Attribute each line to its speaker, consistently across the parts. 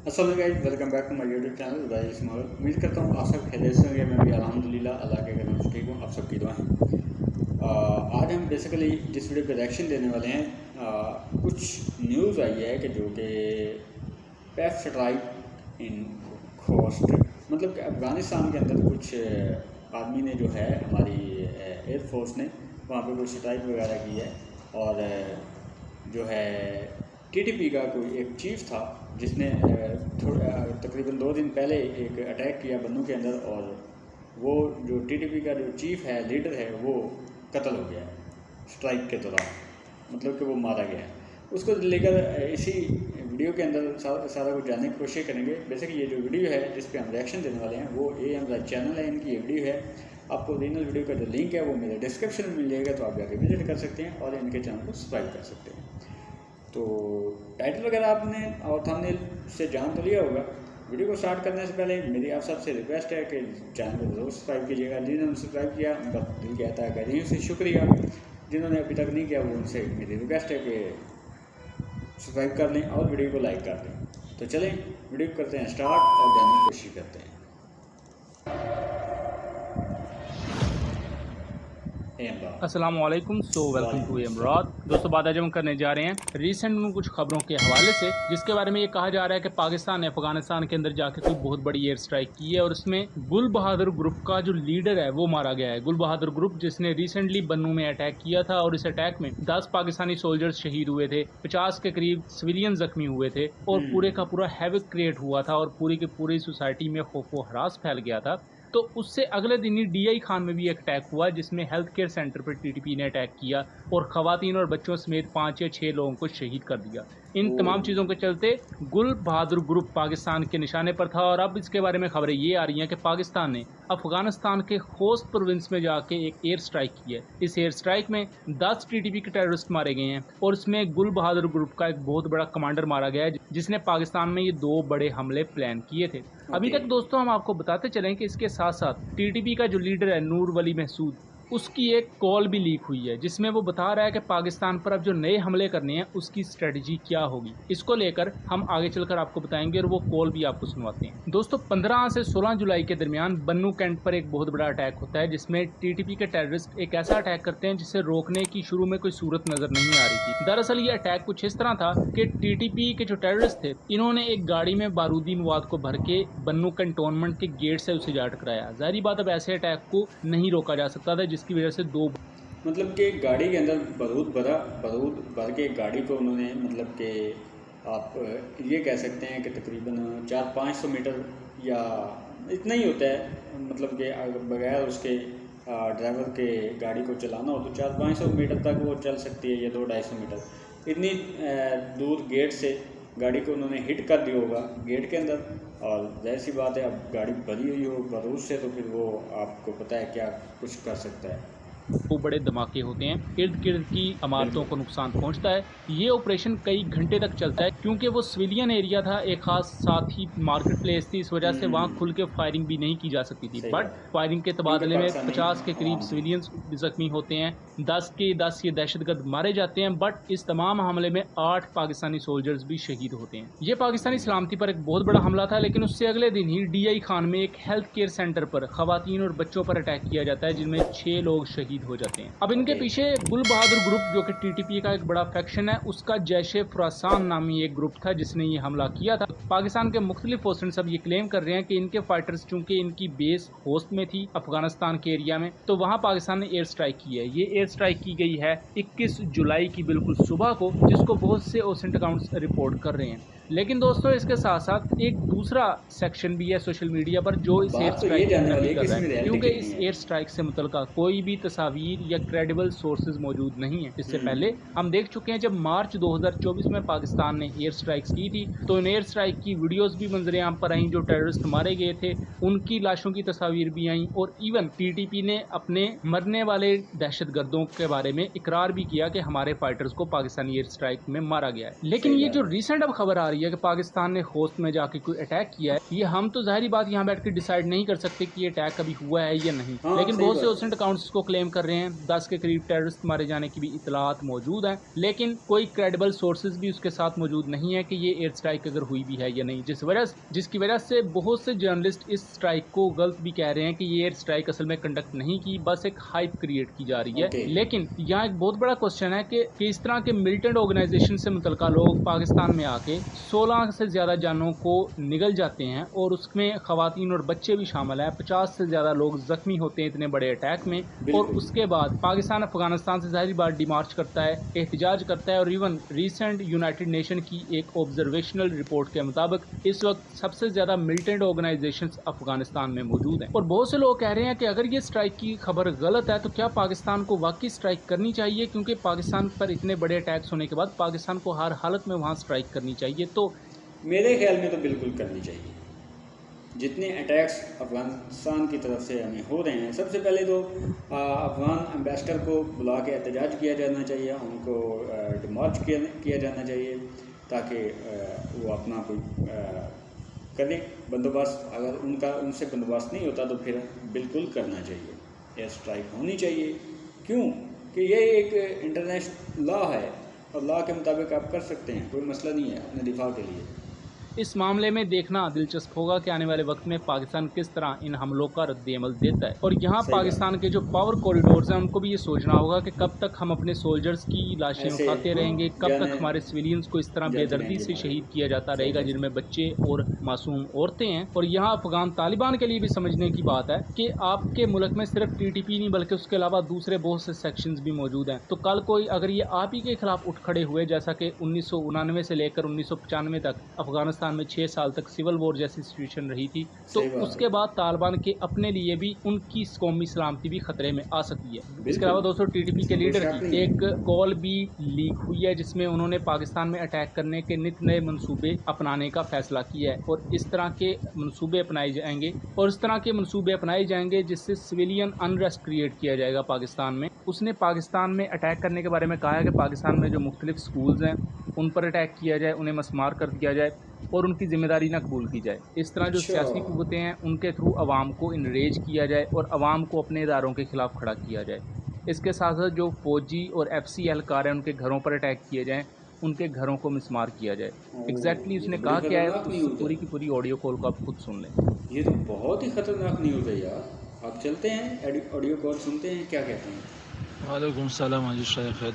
Speaker 1: अस्सलाम वालेकुम, welcome back to my YouTube channel भाई इस्माइल। उम्मीद करता हूँ आप सब खैरियत से होंगे। मैं भी अल्हम्दुलिल्लाह अल्लाह के करम से ठीक हूँ। आप सबकी दुआ है। आज हम बेसिकली जिस वीडियो पे रिएक्शन देने वाले हैं, कुछ न्यूज़ आई है कि जो कि पेफ स्ट्राइक इन खोस्ट, मतलब कि अफ़गानिस्तान के अंदर कुछ आदमी ने जो है हमारी एयरफोर्स ने वहाँ पे कुछ स्ट्राइक वगैरह की है। और जो है टीटीपी का कोई एक चीफ था जिसने तकरीबन 2 दिन पहले एक अटैक किया बन्नू के अंदर, और वो जो टीटीपी का जो चीफ है, लीडर है, वो कत्ल हो गया है स्ट्राइक के दौरान, मतलब कि वो मारा गया है। उसको लेकर इसी वीडियो के अंदर सारा कुछ जानने की कोशिश करेंगे। बेसिकली ये जो वीडियो है जिस पे हम रिएक्शन देने वाले हैं वो AM चैनल है, इनकी ये वीडियो है। आपको ओरिजिनल वीडियो का जो लिंक है वो मेरे डिस्क्रिप्शन में मिल जाएगा, तो आप जाके विजिट कर सकते हैं और इनके चैनल को सब्सक्राइब कर सकते हैं। तो टाइटल वगैरह आपने और थंबनेल से जान तो लिया होगा। वीडियो को स्टार्ट करने से पहले मेरी आप सबसे रिक्वेस्ट है कि चैनल को जरूर सब्सक्राइब कीजिएगा। जिन्होंने सब्सक्राइब किया उनका दिल कहता है करिए से शुक्रिया, जिन्होंने अभी तक नहीं किया वो उनसे मेरी रिक्वेस्ट है कि सब्सक्राइब कर लें और वीडियो को लाइक कर लें। तो चलें वीडियो को करते हैं स्टार्ट और जानने की कोशिश करते हैं।
Speaker 2: अस्सलामुअलैकुम, वेलकम टू इमरात। दोस्तों, बात आज हम करने जा रहे हैं रिसेंट में कुछ खबरों के हवाले से, जिसके बारे में ये कहा जा रहा है कि पाकिस्तान ने अफगानिस्तान के अंदर जाके कोई बहुत बड़ी एयर स्ट्राइक की है और उसमें गुल बहादुर ग्रुप का जो लीडर है वो मारा गया है। गुल बहादुर ग्रुप जिसने रिसेंटली बन्नू में अटैक किया था और इस अटैक में 10 पाकिस्तानी सोल्जर्स शहीद हुए थे, 50 के करीब सिविलियन जख्मी हुए थे और पूरे का पूरा हैवक क्रिएट हुआ था और पूरी की पूरी सोसाइटी में खौफ व हरास फैल गया था। तो उससे अगले दिन ही DI खान में भी एक अटैक हुआ जिसमें हेल्थ केयर सेंटर पर TTP ने अटैक किया और खवातीन और बच्चों समेत 5 या 6 लोगों को शहीद कर दिया। इन तमाम चीज़ों के चलते गुल बहादुर ग्रुप पाकिस्तान के निशाने पर था और अब इसके बारे में खबरें ये आ रही हैं कि पाकिस्तान ने अफगानिस्तान के खोस्त प्रोविंस में जाके एक एयर स्ट्राइक की है। इस एयर स्ट्राइक में 10 TTP के टेररिस्ट मारे गए हैं और इसमें गुल बहादुर ग्रुप का एक बहुत बड़ा कमांडर मारा गया है जिसने पाकिस्तान में ये 2 बड़े हमले प्लान किए थे। अभी तक दोस्तों हम आपको बताते चलें कि इसके साथ साथ TTP का जो लीडर है नूर वली महसूद, उसकी एक कॉल भी लीक हुई है जिसमें वो बता रहा है कि पाकिस्तान पर अब जो नए हमले करने हैं उसकी स्ट्रेटजी क्या होगी। इसको लेकर हम आगे चलकर आपको बताएंगे और वो कॉल भी आपको सुनवाते हैं। दोस्तों, 15 से 16 जुलाई के दरमियान बन्नू कैंट पर एक बहुत बड़ा अटैक होता है जिसमें TTP के टेररिस्ट एक ऐसा अटैक करते हैं जिसे रोकने की शुरू में कोई सूरत नजर नहीं आ रही थी। दरअसल ये अटैक कुछ इस तरह था कि TTP के जो टेररिस्ट थे इन्होंने एक गाड़ी में बारूदी मवाद को भर के बन्नू कंटोनमेंट के गेट से उसे जा टकराया। जाहिर बात अब ऐसे अटैक को नहीं रोका जा सकता था जिसकी वजह से 2
Speaker 1: मतलब कि गाड़ी के अंदर बारूद भर के गाड़ी को उन्होंने, मतलब कि आप ये कह सकते हैं कि तकरीबन 400-500 मीटर या इतना ही होता है, मतलब कि बगैर उसके ड्राइवर के गाड़ी को चलाना हो तो 400-500 मीटर तक वो चल सकती है या 200-250 मीटर। इतनी दूर गेट से गाड़ी को उन्होंने हिट कर दिया होगा गेट के अंदर, और जाहिर सी बात है अब गाड़ी भरी हुई हो बारूद से तो फिर वो आपको पता है क्या कुछ कर सकता है।
Speaker 2: वो बड़े धमाके होते हैं, इर्द गिर्द की इमारतों को नुकसान पहुंचता है। ये ऑपरेशन कई घंटे तक चलता है क्योंकि वो सिविलियन एरिया था, एक खास साथ ही मार्केट प्लेस थी, इस वजह से वहाँ खुल के फायरिंग भी नहीं की जा सकती थी। बट फायरिंग के तबादले में 50 के करीब सिविलियंस जख्मी होते हैं, 10 के 10 ये दहशतगर्द मारे जाते हैं। बट इस तमाम हमले में 8 पाकिस्तानी सोल्जर्स भी शहीद होते हैं। ये पाकिस्तानी सलामती पर एक बहुत बड़ा हमला था, लेकिन उससे अगले दिन ही DI खान में एक हेल्थ केयर सेंटर पर खवातीन और बच्चों पर अटैक किया जाता है जिनमें 6 लोग शहीद हो जाते हैं। अब इनके पीछे गुल बहादुर ग्रुप जो कि TTP का एक बड़ा फैक्शन है, उसका जैशे खुरासान नामी एक ग्रुप था जिसने ये हमला किया था। पाकिस्तान के मुख्तलिफ फोर्सेस सब ये क्लेम कर रहे हैं कि इनके फाइटर्स चूंकि इनकी बेस होस्ट में थी अफगानिस्तान के एरिया में, तो वहां पाकिस्तान ने एयर स्ट्राइक की है। ये एयर स्ट्राइक की गई है 21 जुलाई की बिल्कुल सुबह को, जिसको बहुत से ओसेंट अकाउंट्स रिपोर्ट कर रहे हैं। लेकिन दोस्तों, इसके साथ साथ एक दूसरा सेक्शन भी है सोशल मीडिया पर जो इस एयर स्ट्राइक कर रहा है, क्योंकि इस एयर स्ट्राइक से मुतल्लिका कोई भी तस्वीर या क्रेडिबल सोर्सेज मौजूद नहीं है। इससे पहले हम देख चुके हैं जब मार्च 2024 में पाकिस्तान ने एयर स्ट्राइक्स की थी तो इन एयर स्ट्राइक की वीडियोस भी मंजरे आम पर आई, जो टेररिस्ट मारे गए थे उनकी लाशों की तस्वीर भी आई और इवन TTP ने अपने मरने वाले दहशतगर्दों के बारे में इकरार भी किया कि हमारे फाइटर्स को पाकिस्तानी एयर स्ट्राइक में मारा गया है। लेकिन ये जो रिसेंट अब खबर आ रही रही है कि पाकिस्तान ने होस्ट में जाके कोई अटैक किया है, ये हम तो ज़ाहिरी बात यहाँ बैठ के डिसाइड नहीं कर सकते कि ये अटैक कभी हुआ है या नहीं। लेकिन बहुत से ओसेंट अकाउंट्स इसको क्लेम कर रहे हैं। 10 के करीब टेररिस्ट मारे जाने की भी इतलात मौजूद हैं, लेकिन कोई क्रेडिबल सोर्सेज भी उसके साथ मौजूद नहीं है कि ये एयर स्ट्राइक अगर हुई भी है या नहीं, जिसकी वजह से बहुत से जर्नलिस्ट इस स्ट्राइक को गलत भी कह रहे हैं कि ये एयर स्ट्राइक असल में कंडक्ट नहीं की, बस एक हाइप क्रिएट की जा रही है। लेकिन यहाँ एक बहुत बड़ा क्वेश्चन है कि इस तरह के मिलिटेंट ऑर्गेनाइजेशन से मुतल्लिका लोग पाकिस्तान में आके 16 से ज़्यादा जानों को निगल जाते हैं और उसमें ख़वातीन और बच्चे भी शामिल हैं। 50 से ज़्यादा लोग ज़ख्मी होते हैं इतने बड़े अटैक में, और उसके बाद पाकिस्तान अफगानिस्तान से ज़ाहिर बात डिमार्च करता है, एहतजाज करता है। और इवन रिसेंट यूनाइटेड नेशन की एक ऑब्जर्वेशनल रिपोर्ट के मुताबिक इस वक्त सबसे ज़्यादा मिलिटेंट ऑर्गेनाइजेशंस अफगानिस्तान में मौजूद हैं। और बहुत से लोग कह रहे हैं कि अगर ये स्ट्राइक की खबर गलत है तो क्या पाकिस्तान को वाकई स्ट्राइक करनी चाहिए, क्योंकि पाकिस्तान पर इतने बड़े अटैक्स होने के बाद पाकिस्तान को हर हालत में वहाँ स्ट्राइक करनी चाहिए। तो
Speaker 1: मेरे ख्याल में तो बिल्कुल करनी चाहिए। जितने अटैक्स अफगानिस्तान की तरफ से हमें हो रहे हैं, सबसे पहले तो अफगान एम्बेसडर को बुला के एहतजाज किया जाना चाहिए, उनको डिमार्च किया जाना चाहिए, ताकि वो अपना कोई करें बंदोबस्त। अगर उनसे बंदोबस्त नहीं होता तो फिर बिल्कुल करना चाहिए, एयर स्ट्राइक होनी चाहिए। क्यों कि ये एक इंटरनेशनल लॉ है और लॉ के मुताबिक आप कर सकते हैं, कोई मसला नहीं है अपने दिफा के लिए।
Speaker 2: इस मामले में देखना दिलचस्प होगा कि आने वाले वक्त में पाकिस्तान किस तरह इन हमलों का रद्द-ए-अमल देता है। और यहाँ पाकिस्तान के जो पावर कॉरिडोर्स हैं उनको भी ये सोचना होगा कि कब तक हम अपने सोल्जर्स की लाशें उठाते रहेंगे, कब तक हमारे सिविलियंस को इस तरह बेदर्दी से शहीद किया जाता रहेगा, जिनमें बच्चे और मासूम औरतें हैं। और यहाँ अफगान तालिबान के लिए भी समझने की बात है कि आपके मुल्क में सिर्फ TTP नहीं बल्कि उसके अलावा दूसरे बहुत से सेक्शंस भी मौजूद हैं। तो कल कोई अगर ये आप ही के खिलाफ उठ खड़े हुए, जैसा कि 1999 से लेकर 1995 तक अफगानिस्तान में 6 साल तक सिविल वॉर जैसी सिचुएशन रही थी, तो उसके बाद तालिबान के अपने लिए भी उनकी कौमी सलामती भी खतरे में आ सकती है। इसके अलावा दोस्तों TTP के लीडर की एक कॉल भी लीक हुई है, जिसमें उन्होंने पाकिस्तान में अटैक करने के नित नए मंसूबे अपनाने का फैसला किया है। और इस तरह के मंसूबे अपनाए जाएंगे जिससे सिविलियन अनरेस्ट क्रिएट किया जाएगा पाकिस्तान में। उसने पाकिस्तान में अटैक करने के बारे में कहा है कि पाकिस्तान में जो मुख्तलिफ स्कूल्स हैं उन पर अटैक किया जाए, उन्हें मस्मार कर दिया जाए और उनकी जिम्मेदारी न कबूल की जाए। इस तरह जो सियासी कुव्वतें हैं उनके थ्रू अवाम को इनरेज किया जाए और अवाम को अपने इदारों के खिलाफ खड़ा किया जाए। इसके साथ साथ जो फौजी और FC एहलकार हैं उनके घरों पर अटैक किए जाएँ, उनके घरों को मिसमार किया जाए। एग्जैक्टली उसने कहा क्या है, पूरी की पूरी ऑडियो कॉल को आप खुद सुन लें।
Speaker 1: ये तो बहुत ही ख़तरनाक न्यूज़ है यार। आप चलते हैं ऑडियो कॉल सुनते हैं क्या कहते हैं।
Speaker 3: वालेकुम सलाम हाजी शेख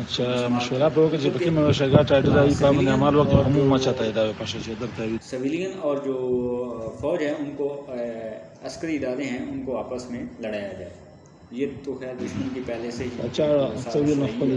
Speaker 3: अच्छा मशवरा पे होगा जब कि मैं शगा टाइटल आई काम ने हमारे वक्त हमू मचाता है दावे पाशा से दरता है।
Speaker 1: सिविलियन और जो फौज है उनको अस्करी इदारे हैं उनको आपस में लड़ाया जाए, ये तो खैर दुश्मन की पहले से ही।
Speaker 3: अच्छा सिविलियन खपल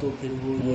Speaker 1: तो फिर वो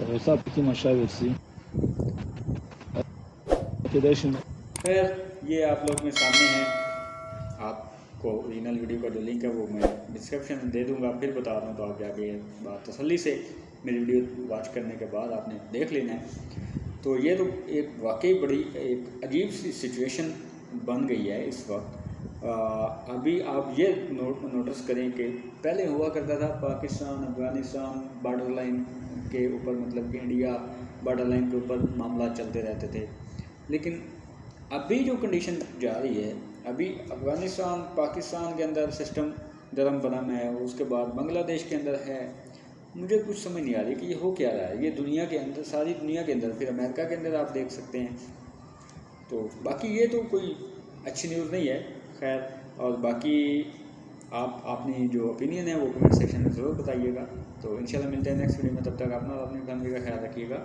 Speaker 3: और सब की मशावर सी
Speaker 1: खैर ये आप लोग के सामने है। आपको ओरिजिनल वीडियो का जो लिंक है वो मैं डिस्क्रिप्शन में दे दूंगा, फिर बता रहा हूँ तो आप जाके बात तसल्ली से मेरी वीडियो वॉच करने के बाद आपने देख लेना है। तो ये तो एक वाकई बड़ी एक अजीब सी सिचुएशन बन गई है इस वक्त। अभी आप ये नोटिस करें कि पहले हुआ करता था पाकिस्तान अफगानिस्तान बॉर्डर लाइन के ऊपर, मतलब कि इंडिया बॉर्डर लाइन के ऊपर मामला चलते रहते थे। लेकिन अभी जो कंडीशन जा रही है, अभी अफगानिस्तान पाकिस्तान के अंदर सिस्टम दरम बदम है, उसके बाद बांग्लादेश के अंदर है। मुझे कुछ समझ नहीं आ रही कि ये हो क्या रहा है। ये दुनिया के अंदर, सारी दुनिया के अंदर, फिर अमेरिका के अंदर आप देख सकते हैं। तो बाकी ये तो कोई अच्छी न्यूज़ नहीं है। खैर, और बाकी आप अपनी जो ओपिनियन है वो कमेंट सेक्शन में ज़रूर बताइएगा। तो इंशाल्लाह मिलते हैं नेक्स्ट वीडियो में, तब तक अपना और अपनी फैमिली का ख्याल रखिएगा।